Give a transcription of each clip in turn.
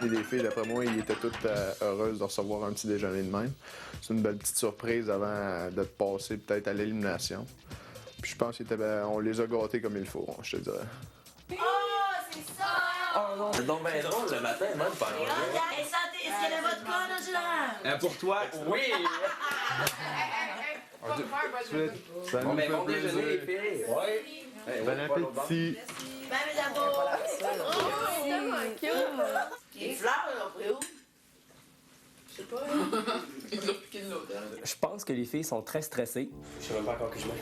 défilé des filles, d'après moi, ils étaient toutes heureuses de recevoir un petit déjeuner de même. C'est une belle petite surprise avant de te passer peut-être à l'élimination. Puis je pense qu'on les a gâtés comme il faut, je te dirais. Oh, c'est ça! Oh non, c'est donc bien drôle le matin, même pas. Et santé, est-ce qu'il y a de votre corps, Angela? Pour toi, oui! Ça Mais nous bon fait déjeuner, les plaisir. filles! Oui! Bon appétit! Ben, mes amours! Oh, c'est tellement cute! Les fleurs, là, après où? Je sais pas. Ils ont piqué de l'autre. Je pense que les filles sont très stressées. Je sais même pas encore que je mets.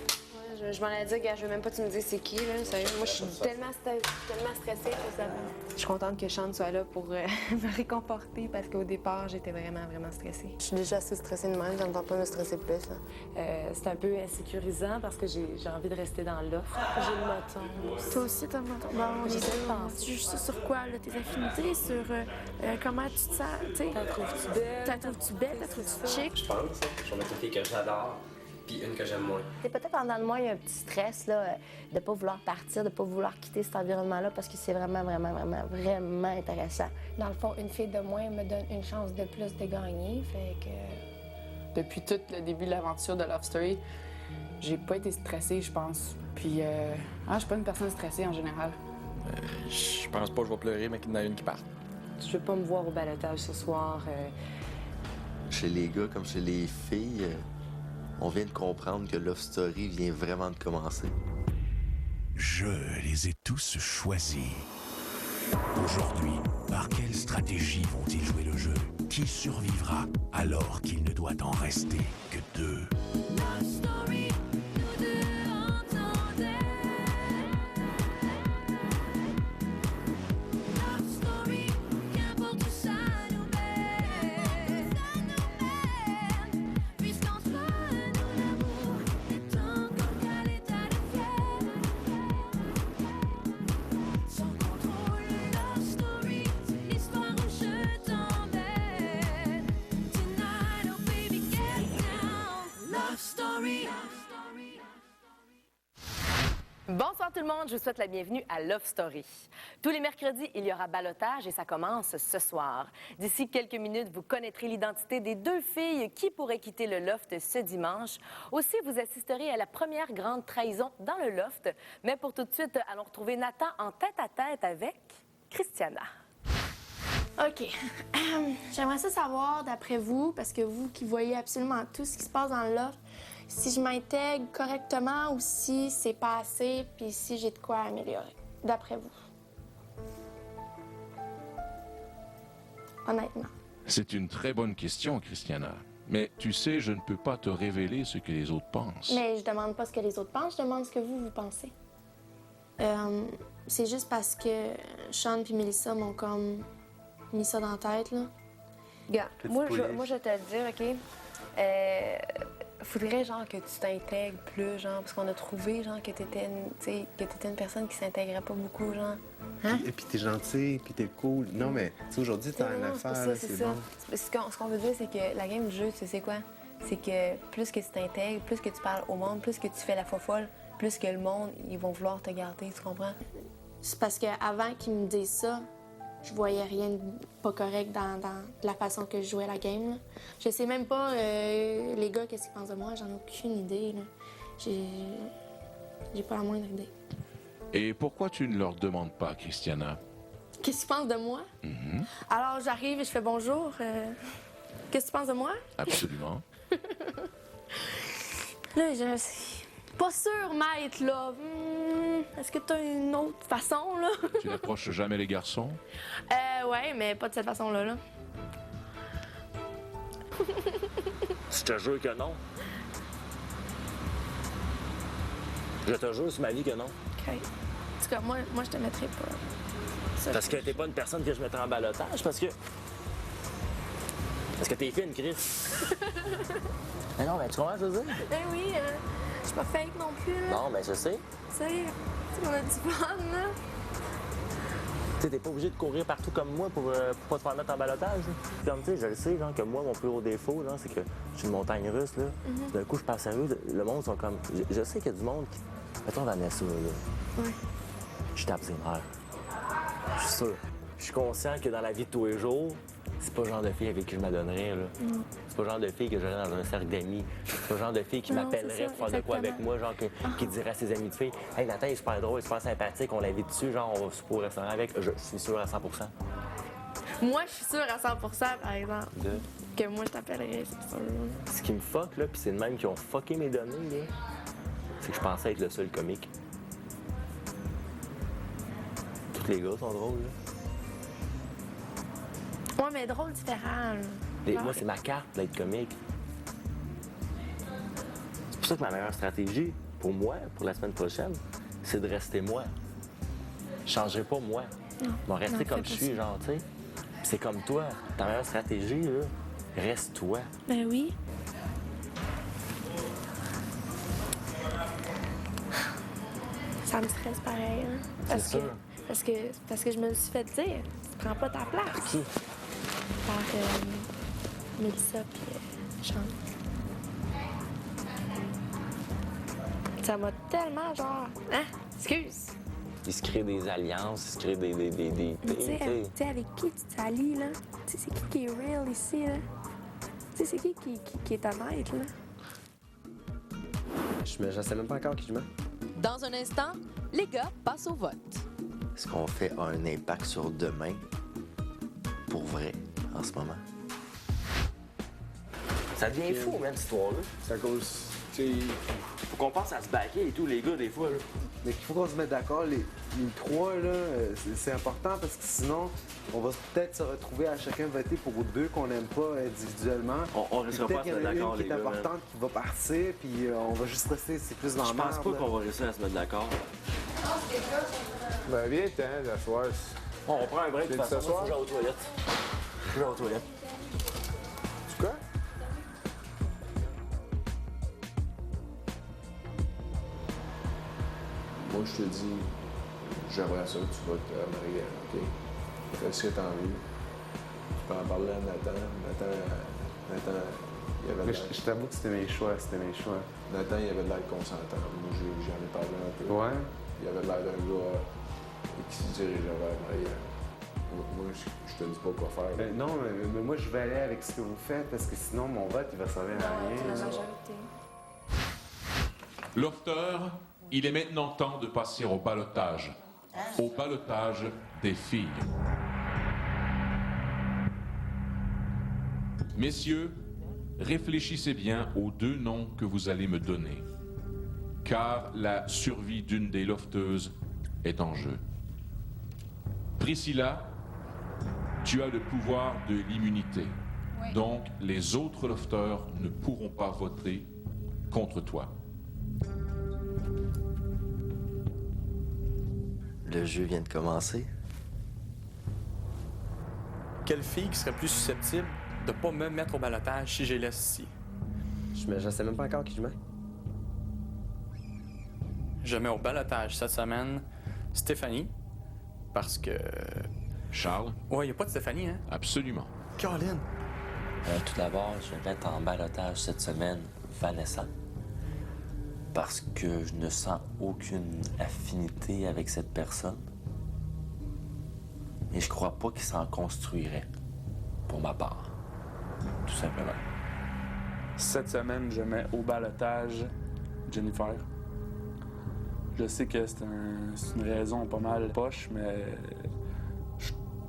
Je m'en ai dit, gars, je veux même pas que tu me dises c'est qui, là. Sérieux, moi, je suis tellement stressée que ça va. Je suis contente que Sean soit là pour me réconforter parce qu'au départ, j'étais vraiment stressée. Je suis déjà assez stressée de même, j'entends pas me stresser plus. C'est un peu insécurisant parce que j'ai envie de rester dans l'offre. J'ai le moton. Toi aussi, t'as le menton. Bon, tu juges ça sur quoi, là? Tes affinités, sur comment tu te sens, tu sais? T'as trouves-tu belle? T'as trouves-tu belle? T'as trouves-tu chic? Je pense, je vais mettre une fille que j'adore, puis une que j'aime moins. C'est peut-être en dedans de moi, il y a un petit stress là, de pas vouloir partir, de pas vouloir quitter cet environnement-là parce que c'est vraiment intéressant. Dans le fond, une fille de moins me donne une chance de plus de gagner, fait que... Depuis tout le début de l'aventure de Love Story, j'ai pas été stressée, je pense. Puis, je suis pas une personne stressée en général. Je pense pas que je vais pleurer, mais qu'il y en a une qui part. Je veux pas me voir au ballottage ce soir. Chez les gars comme chez les filles, on vient de comprendre que Love Story vient vraiment de commencer. Je les ai tous choisis. Aujourd'hui, par quelle stratégie vont-ils jouer le jeu? Qui survivra alors qu'il ne doit en rester que deux? Bonsoir tout le monde, je vous souhaite la bienvenue à Love Story. Tous les mercredis, il y aura ballottage et ça commence ce soir. D'ici quelques minutes, vous connaîtrez l'identité des deux filles qui pourraient quitter le loft ce dimanche. Aussi, vous assisterez à la première grande trahison dans le loft. Mais pour tout de suite, allons retrouver Nathan en tête-à-tête avec Christiana. OK. J'aimerais ça savoir, d'après vous, parce que vous qui voyez absolument tout ce qui se passe dans le loft, si je m'intègre correctement ou si c'est pas assez, puis si j'ai de quoi améliorer, d'après vous. Honnêtement. C'est une très bonne question, Christiana. Mais tu sais, je ne peux pas te révéler ce que les autres pensent. Mais je demande pas ce que les autres pensent, je demande ce que vous pensez. C'est juste parce que Sean et Melissa m'ont comme mis ça dans la tête, là. Gars, moi, je vais te le dire, OK? Faudrait, genre, que tu t'intègres plus, genre, parce qu'on a trouvé, genre, que t'étais une personne qui s'intégrait pas beaucoup, genre. Hein? Et puis t'es gentil, puis t'es cool. Non, mais tu sais, aujourd'hui, t'as une affaire, là, c'est bon. Ce qu'on veut dire, c'est que la game du jeu, tu sais quoi? C'est que plus que tu t'intègres, plus que tu parles au monde, plus que tu fais la fofolle, plus que le monde, ils vont vouloir te garder, tu comprends? C'est parce qu'avant qu'ils me disent ça, je voyais rien de pas correct dans la façon que je jouais la game, là. Je sais même pas, les gars, qu'est-ce qu'ils pensent de moi, j'en ai aucune idée, là. J'ai pas la moindre idée. Et pourquoi tu ne leur demandes pas, Christiana? Qu'est-ce qu'ils pensent de moi? Alors, j'arrive et je fais bonjour. Qu'est-ce que tu penses de moi? Absolument. Là, je suis pas sûre, maître, là. Est-ce que tu as une autre façon, là? Tu n'approches jamais les garçons? Ouais, mais pas de cette façon-là, là. Je te jure que non. Je te jure sur ma vie que non. OK. En tout cas, moi je te mettrais pas. Ça, Parce que t'es pas une personne que je mettrais en ballottage, parce que t'es fine, Chris. Mais non, mais tu comprends, je veux dire? Ben oui, je suis pas fake non plus, là. Non, mais je sais. Tu sais, on a du fun, là. Tu sais, t'es pas obligé de courir partout comme moi pour pas te faire mettre en ballottage. Comme, tu sais, je le sais, genre, que moi, mon plus gros défaut, genre, c'est que je suis une montagne russe, là. D'un coup, je passe à rue, le monde sont comme... Je sais qu'il y a du monde qui... Mettons Vanessa, là. Ouais. Je tape ses mères. Je suis sûr. je suis conscient que dans la vie de tous les jours, c'est pas le genre de fille avec qui je m'adonnerais, là. C'est pas le genre de fille que j'aurais dans un cercle d'amis. C'est pas le genre de fille qui Non, m'appellerait c'est ça, pour faire de quoi avec exactement. moi, genre qui dirait à ses amis de filles « Hey, Nathan, il est super drôle, il est super sympathique, on l'invite dessus, genre, on va souper au restaurant avec. » Je suis sûr à 100 Moi, je suis sûre à 100 par exemple, de... que moi, je t'appellerais, c'est sûr. Ce qui me fuck, là, puis c'est le même qui ont fucké mes données, là, c'est que je pensais être le seul comique. Tous les gars sont drôles, là. Ouais, mais drôle différent. Là. Moi, c'est ma carte d'être comique. C'est pour ça que ma meilleure stratégie, pour moi, pour la semaine prochaine, c'est de rester moi. Je changerai pas moi. Non. Je vais rester Non, comme fais je pas suis, ça. genre, tu sais. C'est comme toi. Ta meilleure stratégie, là, reste toi. Ben oui. Ça me stresse pareil, hein. C'est sûr. Parce que je me le suis fait dire, tu prends pas ta place. Qui? Par Mélissa puis Chante. Ça m'a tellement genre. Hein? Excuse! Ils se créent des alliances, ils se créent des Mais tu tu sais. sais, avec qui tu t'allies, là? Tu sais, c'est qui est real ici, là? Tu sais, c'est qui est honnête, là? Je sais même pas encore qui je mets. Dans un instant, les gars passent au vote. Est-ce qu'on fait un impact sur demain? Pour vrai, en ce moment? Ça devient fou, même, cette histoire-là. C'est à cause. Tu sais. Faut qu'on pense à se baquer et tout, les gars, des fois, là. Mais qu'il faut qu'on se mette d'accord, les trois, là, c'est important parce que sinon, on va peut-être se retrouver à chacun voter pour deux qu'on n'aime pas individuellement. On restera pas à se mettre d'accord, les les gars. Peut-être qu'il y en a une qui est gars, importante qui va partir, puis on va juste rester, c'est plus dans Je la pense merde, pas là. qu'on va réussir à se mettre d'accord. Ben, viens, t'es d'asseoir. Bon, on prend un break, de toute Tu veux façon, t'asseoir? faut que j'aille aux toilettes. Faut que j'aille aux toilettes. Tu quoi? Moi, je te dis, j'aimerais ça que tu vas te marier, OK? Fais ce que t'as envie. Tu peux en parler à Nathan. Nathan, il avait Mais l'air... je t'avoue que c'était mes choix. Nathan, il avait l'air consentant. Moi, j'en ai parlé un peu. Ouais? Il avait l'air d'un gars qui se dirigeait vers Maria. Moi, je te dis pas quoi faire. Non, mais moi, je vais aller avec ce que vous faites parce que sinon, mon vote, il va servir à rien. La là. majorité. Lofter, il est maintenant temps de passer au ballottage. Au ballottage des filles. Messieurs, réfléchissez bien aux deux noms que vous allez me donner. Car la survie d'une des lofteuses est en jeu. Priscilla, tu as le pouvoir de l'immunité. Oui. Donc, les autres lofters ne pourront pas voter contre toi. Le jeu vient de commencer. Quelle fille qui serait plus susceptible de pas me mettre au ballottage si je les laisse ici? Je sais même pas encore qui je mets. Je mets au ballottage cette semaine Stéphanie, parce que... Charles? Ouais, y a pas de Stéphanie, hein? Absolument. Caroline! Tout d'abord, je vais mettre en ballottage cette semaine Vanessa. Parce que je ne sens aucune affinité avec cette personne. Et je crois pas qu'il s'en construirait, pour ma part. Tout simplement. Cette semaine, je mets au ballottage Jennifer. Je sais que c'est une raison pas mal poche, mais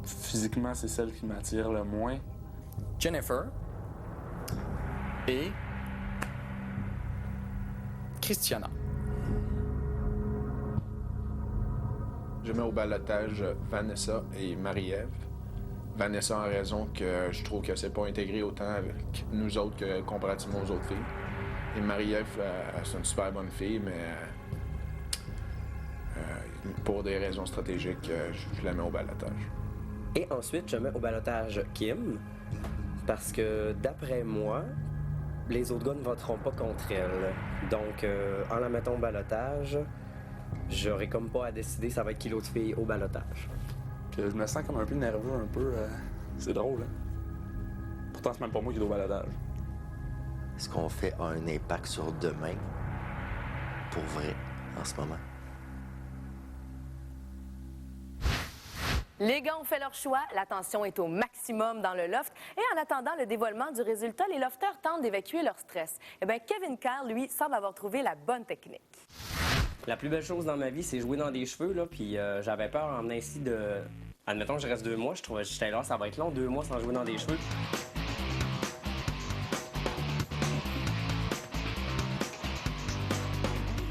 physiquement, c'est celle qui m'attire le moins. Jennifer et Christiana. Je mets au ballottage Vanessa et Marie-Ève. Vanessa en raison que je trouve que c'est pas intégré autant avec nous autres que comparativement aux autres filles. Et Marie-Ève, c'est une super bonne fille, mais pour des raisons stratégiques, je la mets au ballottage. Et ensuite, je mets au ballottage Kim, parce que d'après moi, les autres gars ne voteront pas contre elle. Donc, en la mettant au ballottage, j'aurai comme pas à décider ça va être qui l'autre fille au ballottage. Je me sens comme un peu nerveux, un peu. C'est drôle, hein? Pourtant, c'est même pas moi qui est au ballottage. Est-ce qu'on fait un impact sur demain? Pour vrai, en ce moment? Les gars ont fait leur choix, la tension est au maximum dans le loft et en attendant le dévoilement du résultat, les lofters tentent d'évacuer leur stress. Eh bien, Kevin Carl, lui, semble avoir trouvé la bonne technique. La plus belle chose dans ma vie, c'est jouer dans des cheveux, là, puis j'avais peur en ainsi de... Admettons que je reste 2 mois, j'étais là, ça va être long, 2 mois sans jouer dans des cheveux.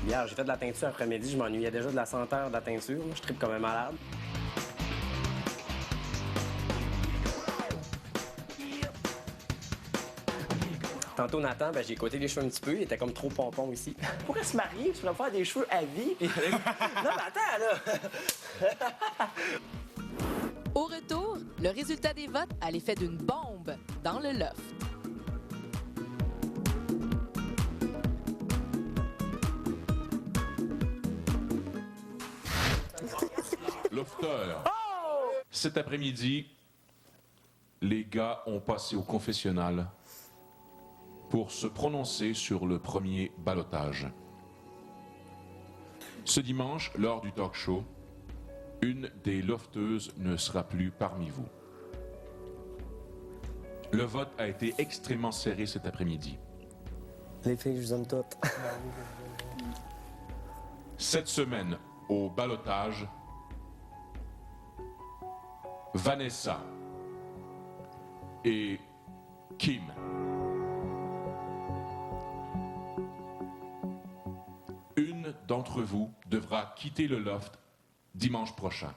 Hier, j'ai fait de la teinture après-midi, je m'ennuyais déjà de la senteur de la teinture, je tripe comme un malade. Tantôt, Nathan, j'ai coté les cheveux un petit peu. Il était comme trop pompon ici. Pourquoi se marier? Tu pourrais faire des cheveux à vie. Non, mais attends, là! Au retour, le résultat des votes a l'effet d'une bombe dans le loft. Lofter. Cet après-midi, les gars ont passé au confessionnal pour se prononcer sur le premier ballottage. Ce dimanche, lors du talk show, une des lofteuses ne sera plus parmi vous. Le vote a été extrêmement serré cet après-midi. Les filles, je vous aime toutes. Cette semaine, au ballottage, Vanessa et Kim. Une d'entre vous devra quitter le loft dimanche prochain.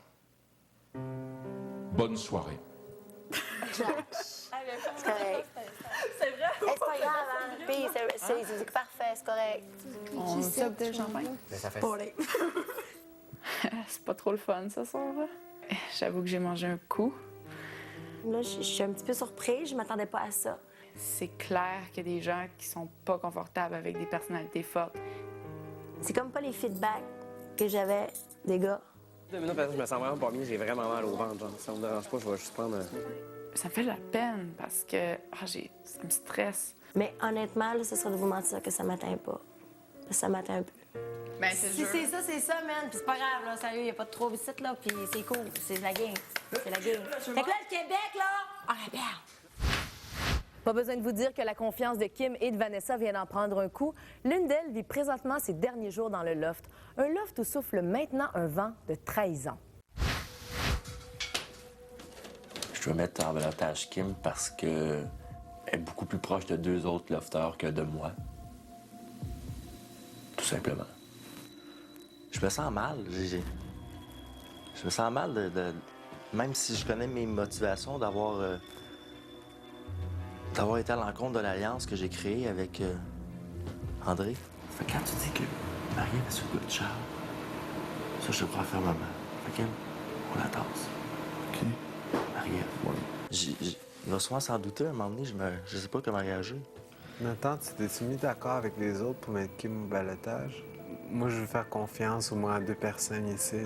Bonne soirée. C'est correct. C'est vrai? C'est pas grave, hein? Puis c'est parfait, c'est correct. On sait de champagne. Ça fait C'est pas trop le fun, ça soir. J'avoue que j'ai mangé un coup. Là, je suis un petit peu surprise. Je m'attendais pas à ça. C'est clair qu'il y a des gens qui sont pas confortables avec des personnalités fortes. C'est comme pas les feedbacks que j'avais des gars. 2 minutes, parce que je me sens vraiment pas bien. J'ai vraiment mal au ventre. Genre. Si ça me dérange pas, je vais juste prendre... Ça me fait de la peine parce que ça me stresse. Mais honnêtement, là, ce serait de vous mentir que ça m'atteint pas. Ça m'atteint un peu. Ben, c'est Si c'est ça, man. Puis c'est pas grave, là. Sérieux, y a pas de trouble ici, là. Puis c'est cool. C'est la game. C'est la game. Fait que là, le Québec, là, on la perd. Pas besoin de vous dire que la confiance de Kim et de Vanessa vient d'en prendre un coup. L'une d'elles vit présentement ses derniers jours dans le loft. Un loft où souffle maintenant un vent de trahison. Je veux mettre en ballottage Kim parce que elle est beaucoup plus proche de 2 autres lofters que de moi. Tout simplement. Je me sens mal. Je me sens mal de... Même si je connais mes motivations d'avoir été à l'encontre de l'alliance que j'ai créée avec André. Fait que quand tu dis que Marie est sur le goût de Charles, ça, je crois fermement. Fait qu'elle, on la tasse. OK. Marie-Ève. Ouais. Il va souvent s'en douter, à un moment donné, je sais pas comment réagir. Nathan, tu t'es mis d'accord avec les autres pour mettre Kim au ballottage? Moi, je veux faire confiance au moins à 2 personnes ici.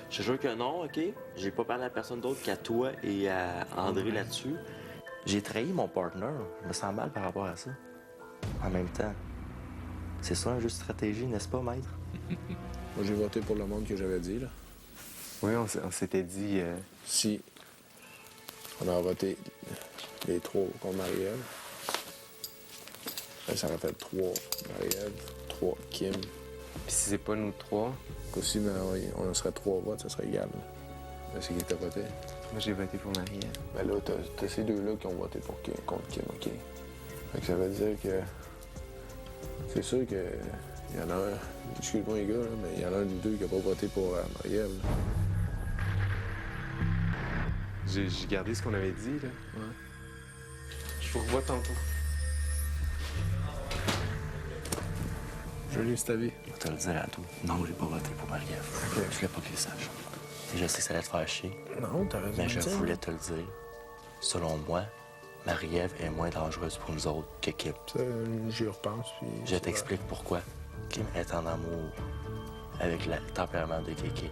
Je te jure que non, OK? J'ai pas parlé à personne d'autre qu'à toi et à André là-dessus. J'ai trahi mon partner. Je me sens mal par rapport à ça. En même temps, c'est ça un jeu de stratégie, n'est-ce pas, maître? Moi, j'ai voté pour le monde que j'avais dit, là. Oui, on s'était dit... Si on a voté les 3 contre Marie-Ève, ça aurait fait 3 Marie-Ève, 3 Kim. Puis si c'est pas nous 3? Si on serait 3 votes, ça serait égal. Mais c'est qui t'a voté? Moi, j'ai voté pour Marie-Ève. Ben là, t'as ces 2-là qui ont voté contre Kim, OK? Fait que ça veut dire que... C'est sûr que... Il y en a un... Excuse-moi, les gars, là, mais il y en a un des 2 qui n'a pas voté pour Marie-Ève. J'ai gardé ce qu'on avait dit, là. Ouais. Je vous revois tantôt. Je lis ta vie. Je vais te le dire à toi. Non, j'ai pas voté pour Marie-Ève. Okay. Je voulais pas qu'il le sache. Et je sais que ça allait te faire chier. Non, t'as raison. Mais je voulais te le dire. Selon moi, Marie-Ève est moins dangereuse pour nous autres que Kim. J'y repense, puis... Je t'explique pourquoi. Kim est en amour avec le tempérament de Kéké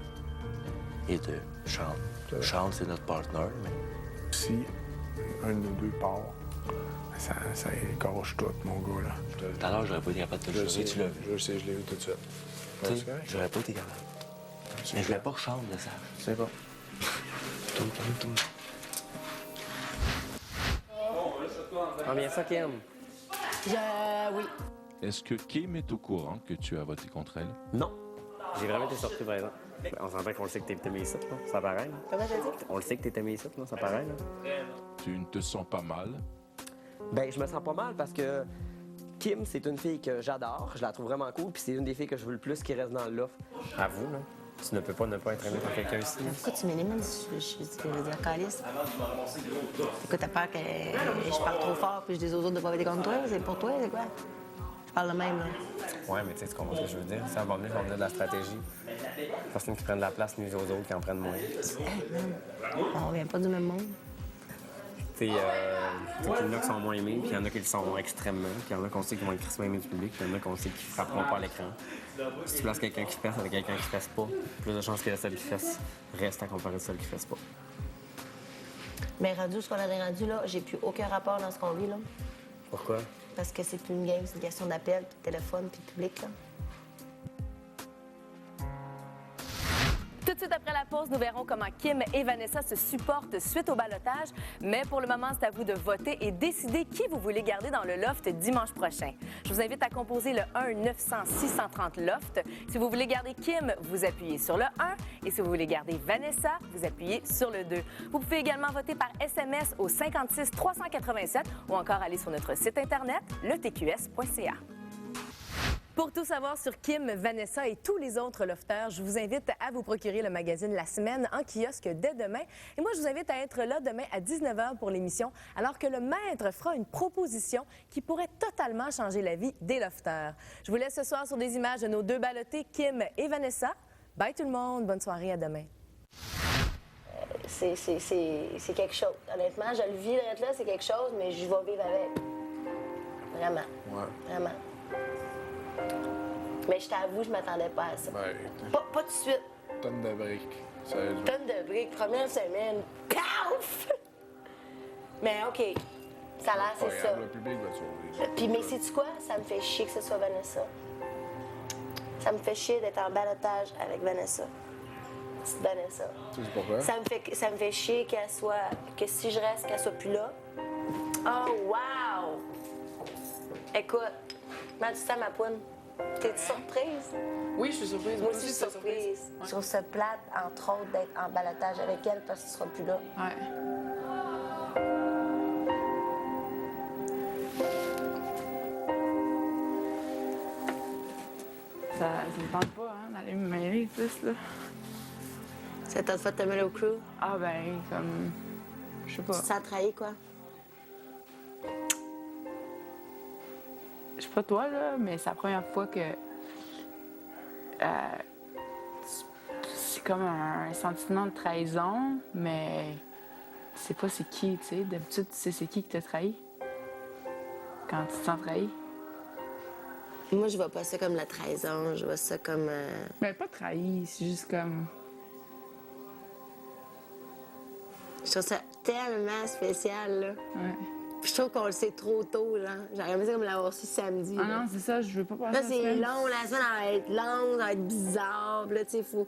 et de Sean. Sean, c'est notre partner, mais... Si un de nous 2 part, ça écorche tout, mon gars, là. Tout à l'heure, j'aurais pas été capable de te le jurer, tu l'as vu. Je sais, je l'ai vu tout de suite. Tu sais, j'aurais pas été capable. Mais je voulais pas que Sean le sache. C'est bon. Bien ça, Kim? Oui. Est-ce que Kim est au courant que tu as voté contre elle? Non. J'ai vraiment été surpris, par exemple. On s'entend qu'on le sait que t'es aimé ici, là. Ça paraît, là. Comment t'as dit? On le sait que t'es aimé ici, là. Ça paraît, là. Tu ne te sens pas mal? Ben, je me sens pas mal parce que Kim, c'est une fille que j'adore. Je la trouve vraiment cool. Puis c'est une des filles que je veux le plus qui reste dans l'offre. Avoue, là. Tu ne peux pas ne pas être aimé par quelqu'un ici. Pourquoi tu m'élimines? Je veux dire, calice. Écoute, t'as peur que je parle trop fort puis je dis aux autres de pas voter contre toi? C'est pour toi, c'est quoi? Je parle de même, là. Ouais, mais tu sais, tu comprends ce que je veux dire? Ça va venir de la stratégie. Personne qui prenne de la place nuit aux autres qui en prennent moins. On vient pas du même monde. Tu sais, il y en a qui sont moins aimés, puis il y en a qui le sont extrêmement, puis il y en a qu'on sait qui vont être crissement aimés du public, puis il y en a qu'on sait qui frapperont pas à l'écran. Si tu places quelqu'un qui fesse avec quelqu'un qui fesse pas, plus de chances que celle qui fesse reste à comparer de celle qui fesse pas. Mais rendu ce qu'on a rendu, là, j'ai plus aucun rapport dans ce qu'on vit, là. Pourquoi? Parce que c'est plus une game, c'est une question d'appel, puis de téléphone, puis de public, là. Tout de suite après la pause, nous verrons comment Kim et Vanessa se supportent suite au ballottage. Mais pour le moment, c'est à vous de voter et décider qui vous voulez garder dans le loft dimanche prochain. Je vous invite à composer le 1-900-630-LOFT. Si vous voulez garder Kim, vous appuyez sur le 1. Et si vous voulez garder Vanessa, vous appuyez sur le 2. Vous pouvez également voter par SMS au 56 387 ou encore aller sur notre site Internet, letqs.ca. Pour tout savoir sur Kim, Vanessa et tous les autres lofters, je vous invite à vous procurer le magazine La Semaine en kiosque dès demain. Et moi, je vous invite à être là demain à 19h pour l'émission, alors que le maître fera une proposition qui pourrait totalement changer la vie des lofters. Je vous laisse ce soir sur des images de nos deux ballottés, Kim et Vanessa. Bye tout le monde, bonne soirée, à demain. C'est quelque chose. Honnêtement, je le vis là, c'est quelque chose, mais je vais vivre avec. Vraiment. Ouais. Vraiment. Mais je t'avoue, je m'attendais pas à ça. Ouais. Pas tout de suite. Tonne de briques. Sérieusement. Tonne de briques, première semaine. Paf! Mais OK, ça a l'air, c'est ça. Le public va sauver. Puis, mais sais-tu quoi? Ça me fait chier que ce soit Vanessa. Ça me fait chier d'être en ballottage avec Vanessa. Petite Vanessa. Tu sais pourquoi? Ça me fait chier qu'elle soit... que si je reste, qu'elle soit plus là. Oh, wow! Écoute, comment tu sens ma poune? T'es-tu surprise? Oui, je suis surprise. Moi aussi, je suis surprise. Je trouve ça plate, entre autres, d'être en ballottage avec elle parce que tu seras plus là. Ouais. Ça me tente pas, hein, d'aller me mêler plus, là. Ça t'a fait te mêler au crew? Ah, ben, comme. Je sais pas. Tu te sens trahi, quoi? Je sais pas toi, là, mais c'est la première fois que. C'est comme un sentiment de trahison, mais tu sais pas c'est qui, tu sais. D'habitude, tu sais c'est qui t'a trahi. Quand tu te sens trahi. Moi, je vois pas ça comme la trahison, je vois ça comme... Mais pas trahi, c'est juste comme... Je trouve ça tellement spécial, là. Ouais. Puis je trouve qu'on le sait trop tôt, genre. J'aurais aimé ça comme l'avoir su samedi. Ah non, c'est ça, je veux pas passer là, c'est long, la semaine va être longue, ça va être bizarre. Puis là, tu sais, faut...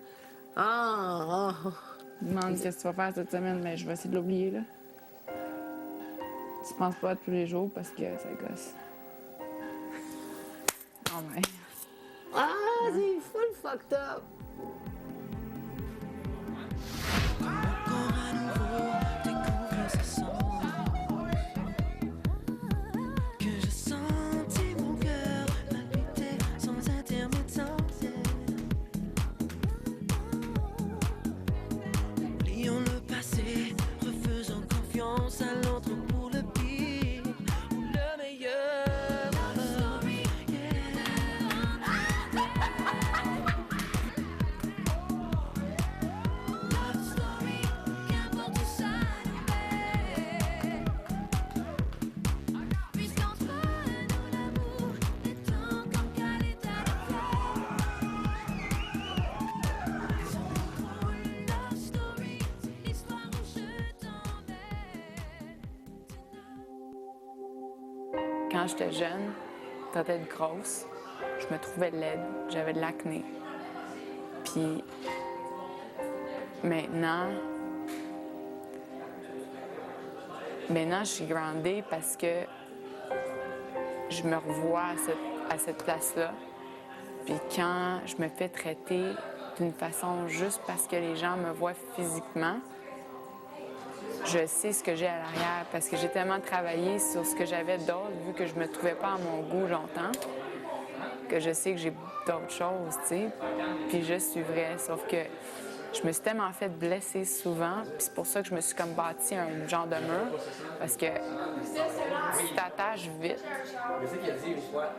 Ah! Demande qu'est-ce que tu vas faire cette semaine, mais je vais essayer de l'oublier, là. Tu penses pas tous les jours parce que ça gosse. Oh, ouais. Ah, c'est full fucked up! Quand j'étais jeune, ta tête grosse, je me trouvais laide, j'avais de l'acné. Puis maintenant, Maintenant, je suis groundée parce que je me revois à cette place-là. Puis quand je me fais traiter d'une façon juste parce que les gens me voient physiquement, je sais ce que j'ai à l'arrière parce que j'ai tellement travaillé sur ce que j'avais d'autre, vu que je me trouvais pas à mon goût longtemps, que je sais que j'ai d'autres choses, tu sais. Puis je suivrais, sauf que je me suis tellement fait blesser souvent, puis c'est pour ça que je me suis comme bâti un genre de mur, parce que tu t'attaches vite,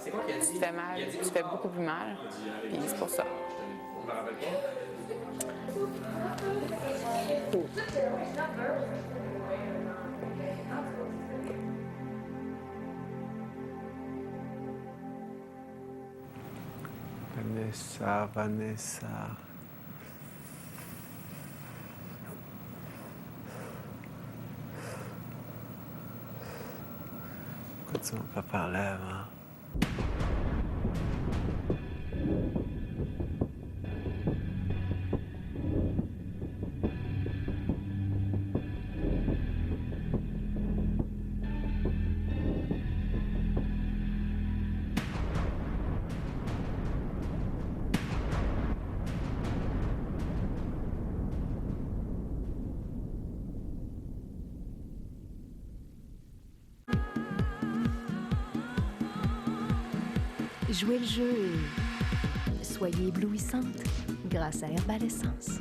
tu te fais mal, tu te fais beaucoup plus mal, puis c'est pour ça. Vanessa. Pourquoi tu m'as pas parlé avant? Jouez le jeu et soyez éblouissante grâce à Herbal Essence.